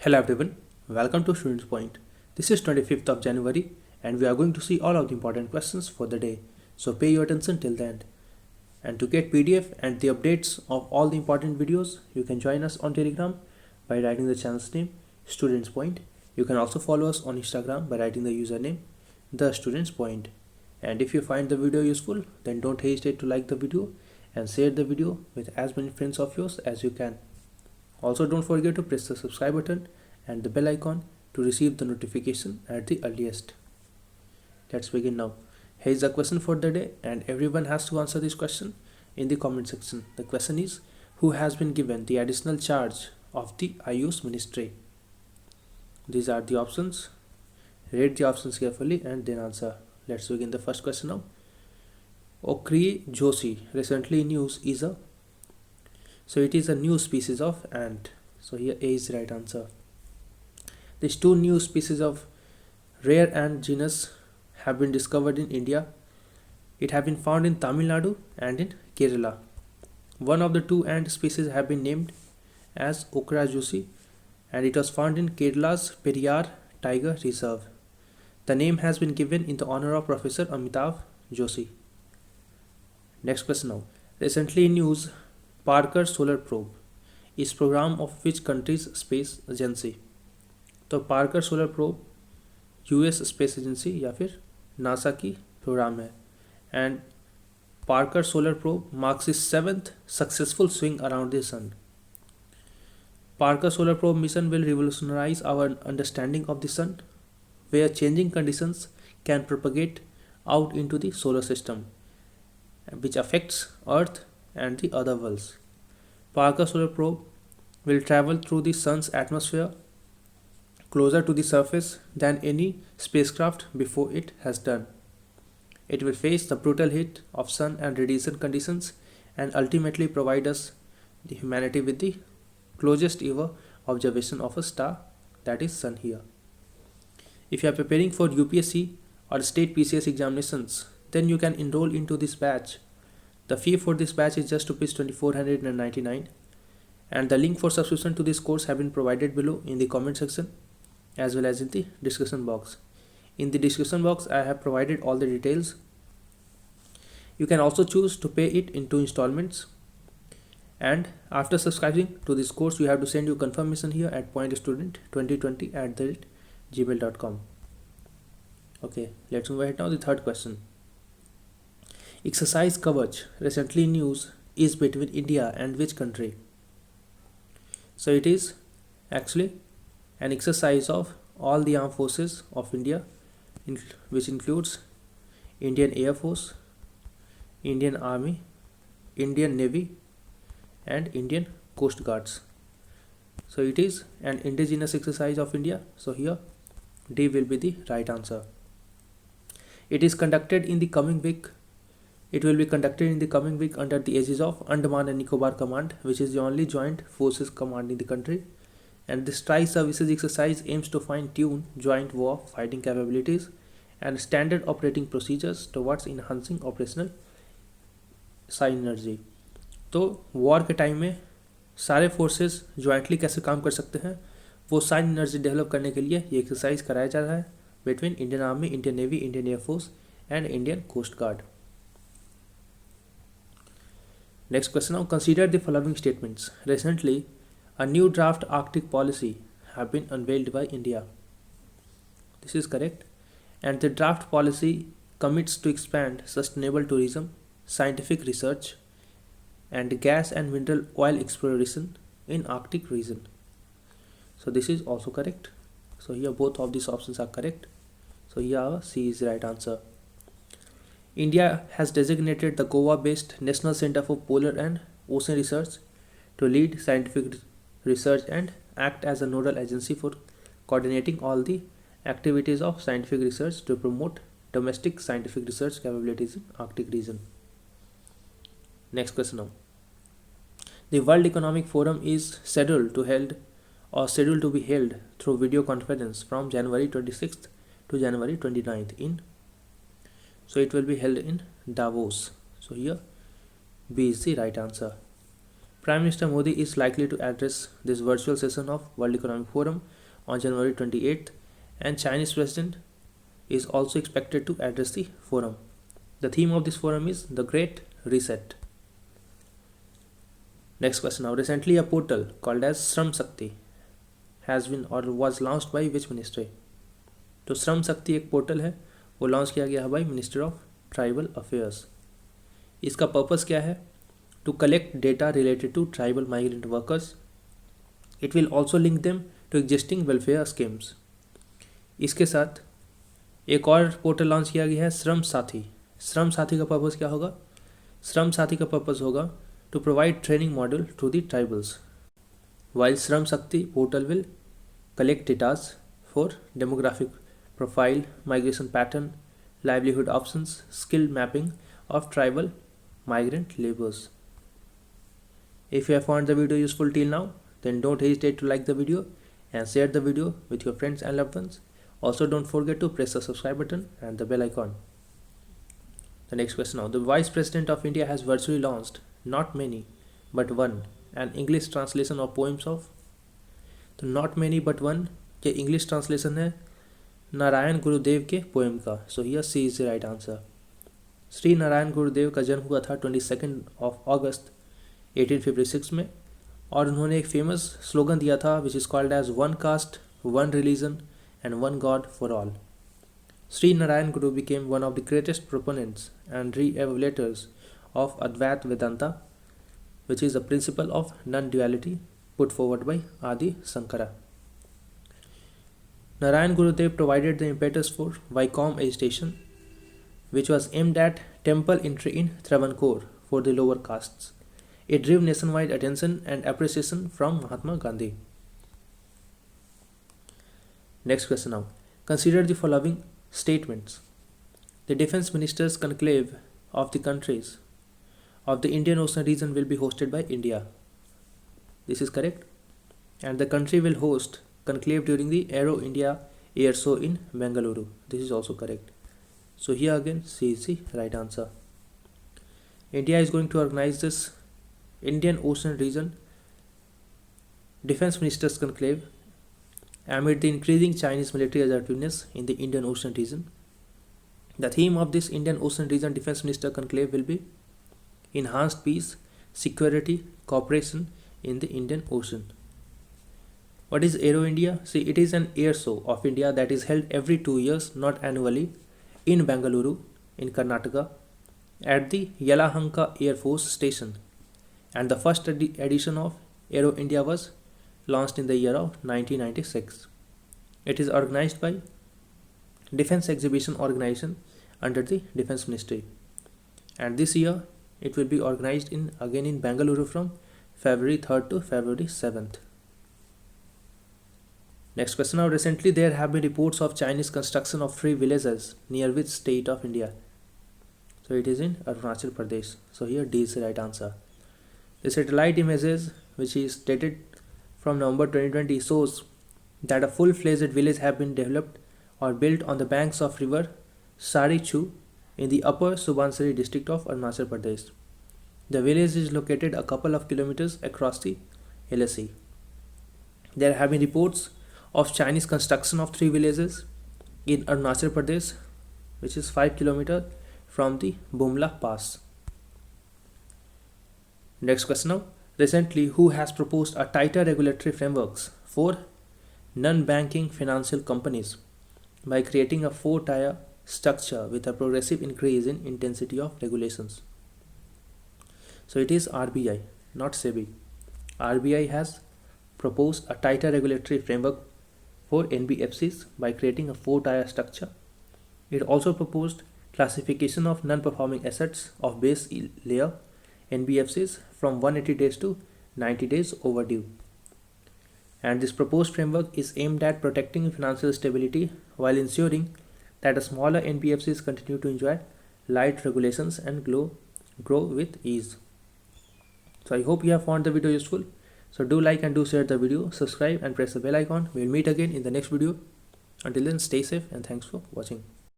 Hello everyone, welcome to Students Point. This is 25th of January and we are going to see all of the important questions for the day. So pay your attention till the end. And to get PDF and the updates of all the important videos, you can join us on Telegram by writing the channel's name Students Point. You can also follow us on Instagram by writing the username The Students Point. And if you find the video useful, then don't hesitate to like the video and share the video with as many friends of yours as you can. Also, don't forget to press the subscribe button and the bell icon to receive the notification at the earliest. Let's begin now. Here is the question for the day, and everyone has to answer this question in the comment section. The question is, who has been given the additional charge of the Ayush Ministry? These are the options. Read the options carefully and then answer. Let's begin the first question now. Okri Joshi, recently news is a, so it is a new species of ant. So here A is the right answer. These two new species of rare ant genus have been discovered in India. It have been found in Tamil Nadu and in Kerala. One of the two ant species have been named as Okra Joshi and it was found in Kerala's Periyar Tiger Reserve. The name has been given in the honor of Professor Amitav Joshi. Next question now. Recently in news, Parker Solar Probe is program of which country's space agency? तो Parker solar probe US space agency या फिर NASA की programme है and Parker solar probe marks is 7th successful swing around the sun. Parker Solar Probe mission will revolutionize our understanding of the sun, where changing conditions can propagate out into the solar system, which affects Earth and the other worlds. Parker Solar Probe will travel through the sun's atmosphere closer to the surface than any spacecraft before it has done. It will face the brutal heat of sun and radiation conditions and ultimately provide us, the humanity, with the closest ever observation of a star, that is sun here. If you are preparing for UPSC or state PCS examinations, then you can enroll into this batch. The fee for this batch is just Rs 2499 and the link for subscription to this course have been provided below in the comment section as well as in the description box. In the description box I have provided all the details. You can also choose to pay it in 2 installments, and after subscribing to this course you have to send your confirmation here at pointstudent2020@gmail.com. Okay, let's move ahead now. The third question. Exercise Kavach, recently news, is between India and which country? So it is actually an exercise of all the armed forces of India, which includes Indian Air Force, Indian Army, Indian Navy and Indian Coast Guards. So it is an indigenous exercise of India. So here D will be the right answer. It is conducted in the coming week. It will be conducted in the coming week under the aegis of Andaman and Nicobar Command, which is the only joint forces command in the country. And this tri-services exercise aims to fine-tune joint war fighting capabilities and standard operating procedures towards enhancing operational synergy. तो war के time में सारे forces jointly कैसे काम कर सकते हैं, वो साइन एनर्जी डेवलप करने के लिए ये एक्सरसाइज कराया जा रहा है between Indian army, Indian navy, Indian air force and Indian coast guard. Next question now. Consider the following statements. Recently, a new draft Arctic policy have been unveiled by India. This is correct. And the draft policy commits to expand sustainable tourism, scientific research, and gas and mineral oil exploration in Arctic region. So this is also correct. So here both of these options are correct. So here C is the right answer. India has designated the Goa-based National Center for Polar and Ocean Research to lead scientific research and act as a nodal agency for coordinating all the activities of scientific research to promote domestic scientific research capabilities in Arctic region. Next question now. The World Economic Forum is scheduled to be held through video conference from January 26th to January 29th in. So it will be held in Davos. So here B is the right answer. Prime Minister Modi is likely to address this virtual session of World Economic Forum on January 28th, and Chinese President is also expected to address the forum. The theme of this forum is the Great Reset. Next question now. Recently, a portal called as Shram Shakti has been or was launched by which ministry? तो श्रम शक्ति एक portal है, वो launch किया गया है by minister of tribal affairs. इसका purpose क्या है? To collect data related to tribal migrant workers. It will also link them to existing welfare schemes. इसके साथ एक और पोर्टल लॉन्च किया गया है श्रम साथी. श्रम साथी का पर्पस क्या होगा? श्रम साथी का पर्पस होगा to provide training module to the tribals, while Shram Shakti portal will collect data for demographic profile, migration pattern, livelihood options, skill mapping of tribal migrant laborers. If you have found the video useful till now, then don't hesitate to like the video and share the video with your friends and loved ones. Also, don't forget to press the subscribe button and the bell icon. The next question now. The Vice President of India has virtually launched not many but one an English translation of poems of. तो not many but one के English translation है नारायण गुरुदेव के poem का. So here C is the right answer. Shri Narayan Gurudev का जन्म हुआ था 22 अगस्त 1856 में, और उन्होंने एक फेमस स्लोगन दिया था which is called as one caste, one religion and one god for all. Sri Narayan Guru became one of the greatest proponents and re-evaluators of Advaita Vedanta, which is the principle of non-duality put forward by Adi Shankara. Narayan Gurudev provided the impetus for Vaikom agitation, which was aimed at temple entry in Travancore for the lower castes. It drew nationwide attention and appreciation from Mahatma Gandhi. Next question now. Consider the following statements. The defense ministers conclave of the countries of the Indian Ocean region will be hosted by India. This is correct. And the country will host conclave during the Aero India Air Show in Bengaluru. This is also correct. So here again C is the right answer. India is going to organize this Indian Ocean region defense ministers conclave amid the increasing Chinese military assertiveness in the Indian Ocean region. The theme of this Indian Ocean region defense minister conclave will be enhanced peace, security, cooperation in the Indian Ocean. What is Aero India? See, it is an air show of India that is held every 2 years, not annually, in Bengaluru, in Karnataka, at the Yelahanka Air Force Station. And the first edition of Aero India was launched in the year of 1996. It is organized by Defense Exhibition Organization under the Defense Ministry. And this year, it will be organized again in Bengaluru from February 3rd to February 7th. Next question now. Recently, there have been reports of Chinese construction of 3 villages near which state of India? So it is in Arunachal Pradesh. So here D is the right answer. The satellite images, which is dated from November 2020, shows that a full-fledged village have been developed or built on the banks of river Sarichu in the upper Subansiri district of Arunachal Pradesh. The village is located a couple of kilometers across the LSE. There have been reports of Chinese construction of 3 villages in Arunachal Pradesh, which is 5 kilometers from the Bumla Pass. Next question now. Recently, who has proposed a tighter regulatory frameworks for non-banking financial companies by creating a 4-tier structure with a progressive increase in intensity of regulations? So it is RBI, not SEBI. RBI has proposed a tighter regulatory framework for NBFCs by creating a 4-tier structure. It also proposed classification of non-performing assets of base layer NBFCs from 180 days to 90 days overdue. And this proposed framework is aimed at protecting financial stability while ensuring that the smaller NBFCs continue to enjoy light regulations and grow with ease. So I hope you have found the video useful. So do like and do share the video, subscribe and press the bell icon. We will meet again in the next video. Until then, stay safe and thanks for watching.